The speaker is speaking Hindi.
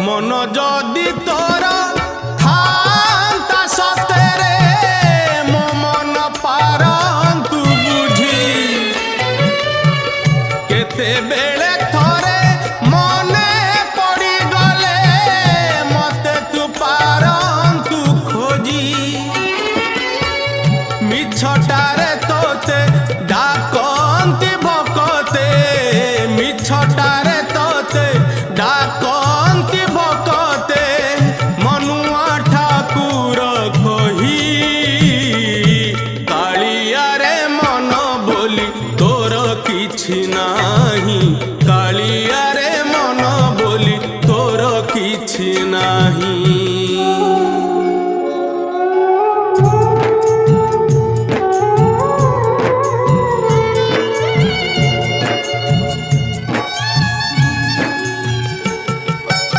मन जदि तोर थांता सतेरे मो मन पारंतु बुझी केते बेले थोरे मने पड़ी गले मते तू पारंतु खोजी मिछटारे तोते डाकंती भकते मिछटारे तोते डाकंती भकते मनुआ ठाकुर कही कालिया रे मन बोली तोर किछि नाही कालिया रे मन बोली तोर किछि नाही।